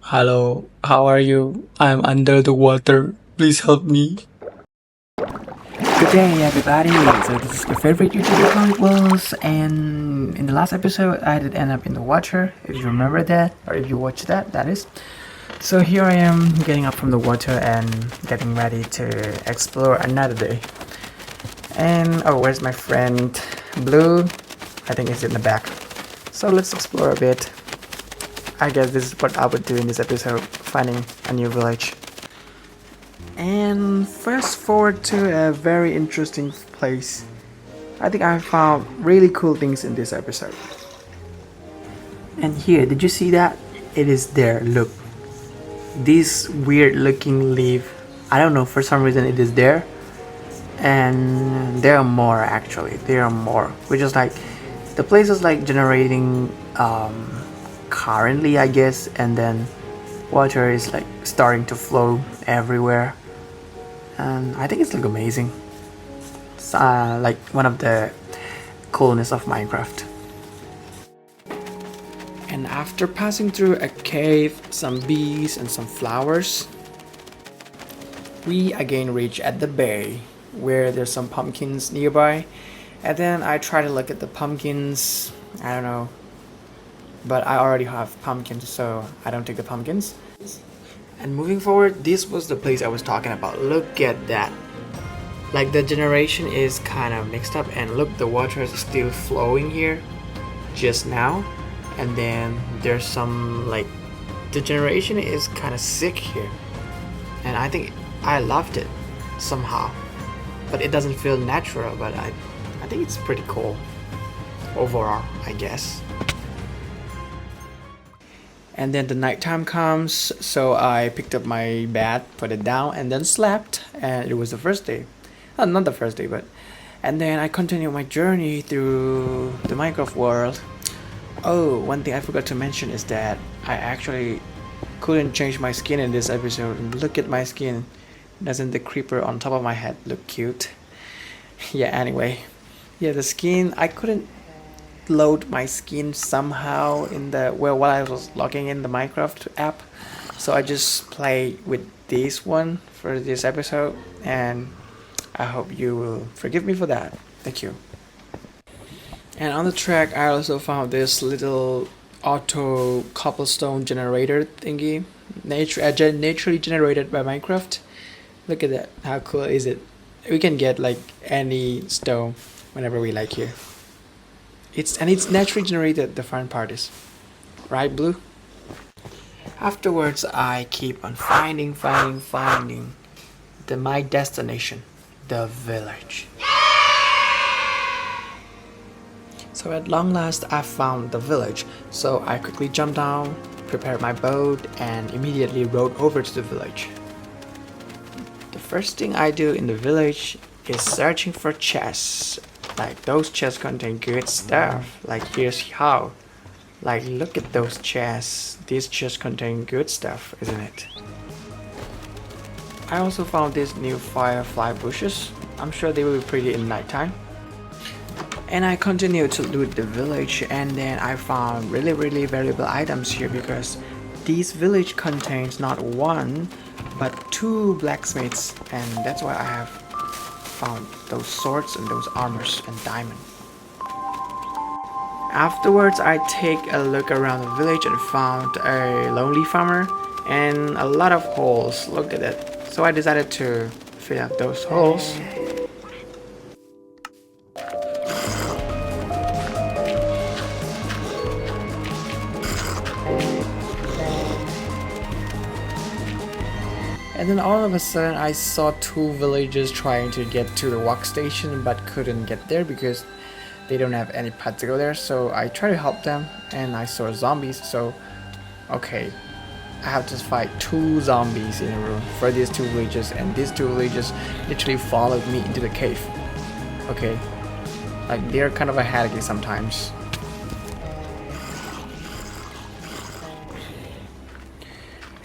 Hello, how are you? I'm under the water. Please help me. Good day, everybody. So this is your favorite YouTuber, ComicWool, and in the last episode, I did end up in the water. If you remember that, or if you watched that, that is. So here I am, getting up from the water and getting ready to explore another day. And oh, where's my friend Blue? I think he's in the back. So let's explore a bit. I guess this is what I would do in this episode, finding a new village. And fast forward to a very interesting place. I think I found really cool things in this episode. And here, did you see that? It is there, look. This weird looking leaf. I don't know, for some reason it is there. And there are more actually. There are more. Which is like, the place is like generating currently, I guess. And then water is like starting to flow everywhere. And I think it's like amazing. It's like one of the coolness of Minecraft. And after passing through a cave, some bees and some flowers, we again reach at the bay where there's some pumpkins nearby. And then I try to look at the pumpkins. I don't know, but I already have pumpkins, so I don't take the pumpkins. And moving forward, this was the place I was talking about. Look at that. Like the generation is kind of mixed up, and look, the water is still flowing here just now. And then there's some like, the generation is kind of sick here. And I think I loved it somehow. But it doesn't feel natural, but I think it's pretty cool overall, I guess. And then the nighttime comes, so I picked up my bed, put it down, and then slept. And it was the first day. Not the first day, but. And then I continued my journey through the Minecraft world. Oh, one thing I forgot to mention is that I actually couldn't change my skin in this episode. Look at my skin. Doesn't the creeper on top of my head look cute? Yeah, anyway. Yeah, the skin, I couldn't load my skin somehow in the while I was logging in the Minecraft app, so I just play with this one for this episode, and I hope you will forgive me for that. Thank you. And on the track I also found this little auto cobblestone generator thingy, naturally generated by Minecraft. Look at that, how cool is it? We can get like any stone whenever we like here. It's naturally generated, the fun part is. Right, Blue? Afterwards, I keep on finding my destination, the village. So at long last, I found the village. So I quickly jumped down, prepared my boat, and immediately rode over to the village. The first thing I do in the village is searching for chests. Like, those chests contain good stuff. Like, here's how. Like, look at those chests. These chests contain good stuff, isn't it? I also found these new firefly bushes. I'm sure they will be pretty in nighttime. And I continued to loot the village, and then I found really valuable items here, because this village contains not one but two blacksmiths, and that's why I have found those swords and those armors and diamond. Afterwards, I take a look around the village and found a lonely farmer and a lot of holes. Look at that. So I decided to fill up those holes. And then all of a sudden I saw two villagers trying to get to the walk station but couldn't get there because they don't have any path to go there. So I tried to help them and I saw zombies, so okay, I have to fight two zombies in a room for these two villagers, and these two villagers literally followed me into the cave. Okay, like they're kind of a headache sometimes.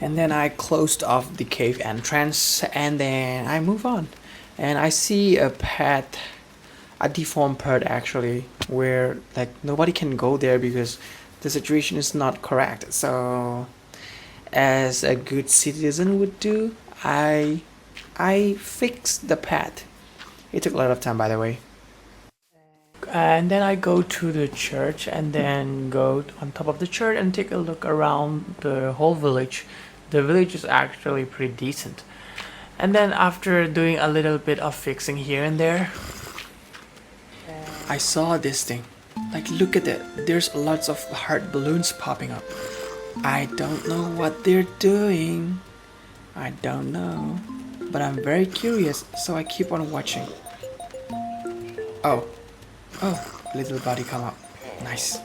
And then I closed off the cave entrance, and then I move on. And I see a path, a deformed path actually, where like nobody can go there because the situation is not correct. So as a good citizen would do, I fixed the path. It took a lot of time, by the way. And then I go to the church and then go on top of the church and take a look around the whole village. The village is actually pretty decent. And then after doing a little bit of fixing here and there, I saw this thing. Like, look at it. There's lots of heart balloons popping up. I don't know what they're doing. I don't know. But I'm very curious, so I keep on watching. Oh, little body come up. Nice.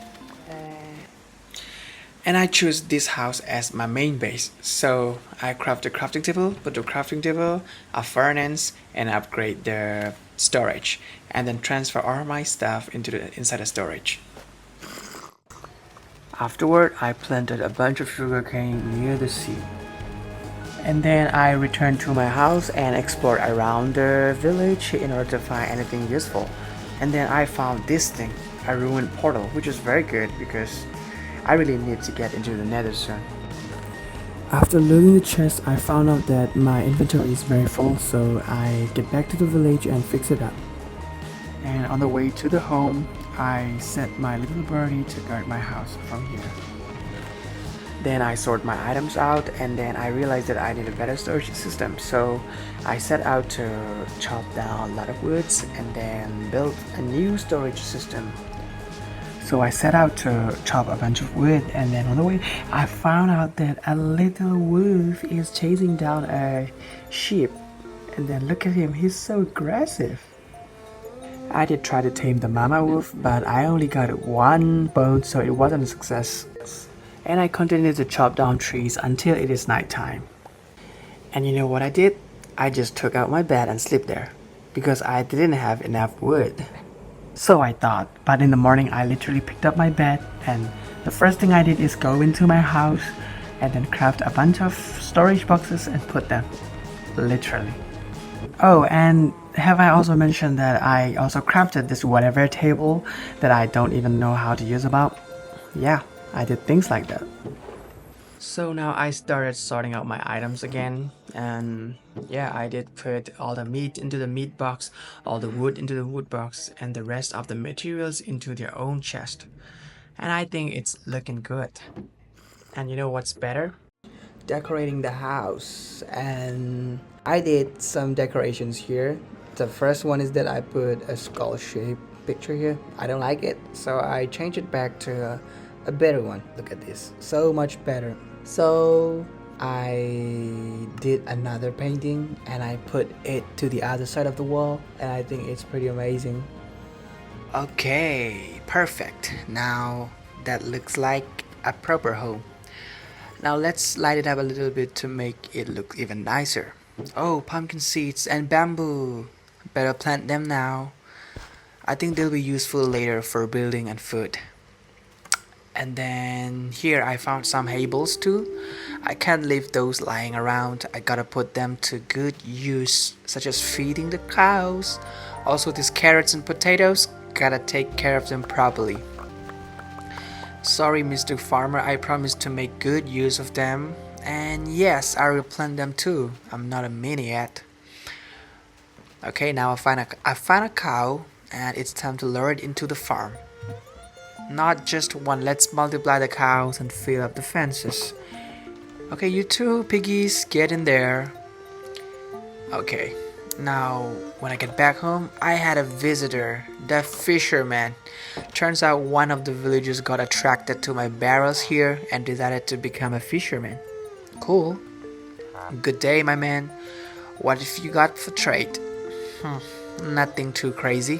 And I choose this house as my main base. So I craft the crafting table, put the crafting table, a furnace, and upgrade the storage. And then transfer all my stuff into inside the storage. Afterward, I planted a bunch of sugarcane near the sea. And then I returned to my house and explored around the village in order to find anything useful. And then I found this thing, a ruined portal, which is very good because I really need to get into the nether soon. After looting the chest, I found out that my inventory is very full, so I get back to the village and fix it up. And on the way to the home, I set my little birdie to guard my house from here. Then I sort my items out, and then I realized that I need a better storage system, so I set out to chop down a lot of woods and then build a new storage system. So I set out to chop a bunch of wood, and then on the way I found out that a little wolf is chasing down a sheep. And then look at him, he's so aggressive. I did try to tame the mama wolf, but I only got one bone, so it wasn't a success. And I continued to chop down trees until it is nighttime. And you know what I did? I just took out my bed and slept there because I didn't have enough wood. So I thought, but in the morning I literally picked up my bed, and the first thing I did is go into my house and then craft a bunch of storage boxes and put them. Literally. Oh, and have I also mentioned that I also crafted this whatever table that I don't even know how to use about? Yeah, I did things like that. So now I started sorting out my items again, and yeah, I did put all the meat into the meat box, all the wood into the wood box, and the rest of the materials into their own chest. And I think it's looking good. And you know what's better? Decorating the house. And I did some decorations here. The first one is that I put a skull shaped picture here. I don't like it, so I changed it back to a better one. Look at this, so much better. So I did another painting and I put it to the other side of the wall, and I think it's pretty amazing. Okay, perfect. Now that looks like a proper home. Now let's light it up a little bit to make it look even nicer. Oh, pumpkin seeds and bamboo. Better plant them now. I think they'll be useful later for building and food. And then here I found some hay bales too. I can't leave those lying around. I gotta put them to good use, such as feeding the cows. Also these carrots and potatoes, gotta take care of them properly. Sorry, Mr. Farmer, I promise to make good use of them. And yes, I will plant them too. I'm not a maniac. Okay, now I find a cow, and it's time to lure it into the farm. Not just one, let's multiply the cows and fill up the fences. Okay, you two piggies, get in there. Okay, now when I get back home, I had a visitor, the fisherman. Turns out one of the villagers got attracted to my barrels here and decided to become a fisherman. Cool. Good day, my man. What have you got for trade? Nothing too crazy.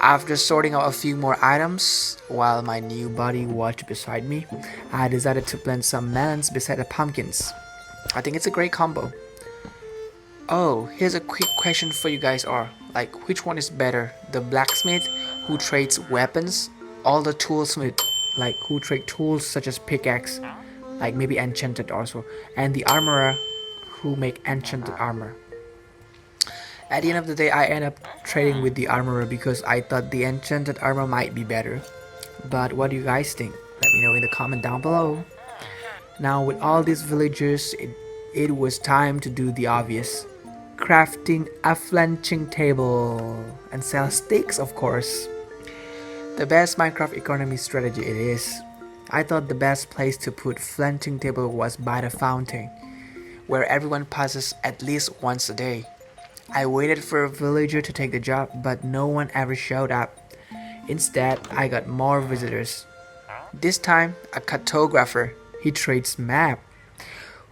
After sorting out a few more items, while my new buddy watched beside me, I decided to plant some melons beside the pumpkins. I think it's a great combo. Oh, here's a quick question for you guys are, like, which one is better? The blacksmith who trades weapons, or the toolsmith, like who trade tools such as pickaxe, like maybe enchanted also, and the armorer who make enchanted armor. At the end of the day, I end up trading with the armorer because I thought the enchanted armor might be better. But what do you guys think? Let me know in the comment down below. Now, with all these villagers, it was time to do the obvious, crafting a flanching table and sell sticks, of course. The best Minecraft economy strategy it is. I thought the best place to put flanching table was by the fountain, where everyone passes at least once a day. I waited for a villager to take the job, but no one ever showed up. Instead, I got more visitors. This time, a cartographer. He trades map,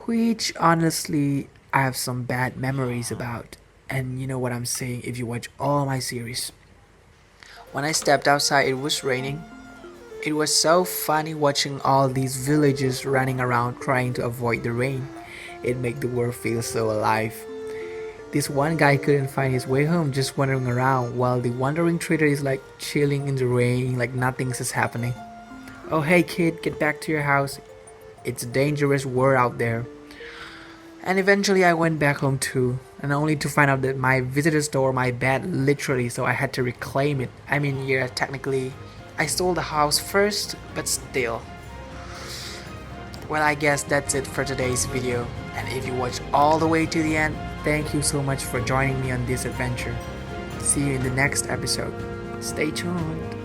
which honestly I have some bad memories about. And you know what I'm saying if you watch all my series. When I stepped outside, it was raining. It was so funny watching all these villagers running around trying to avoid the rain. It made the world feel so alive. This one guy couldn't find his way home, just wandering around, while the wandering trader is like chilling in the rain like nothing's is happening. Oh hey kid, get back to your house. It's a dangerous world out there. And eventually I went back home too, and only to find out that my visitor stole my bed literally, so I had to reclaim it. I mean, yeah, technically, I stole the house first, but still. Well, I guess that's it for today's video. And if you watched all the way to the end, thank you so much for joining me on this adventure. See you in the next episode. Stay tuned.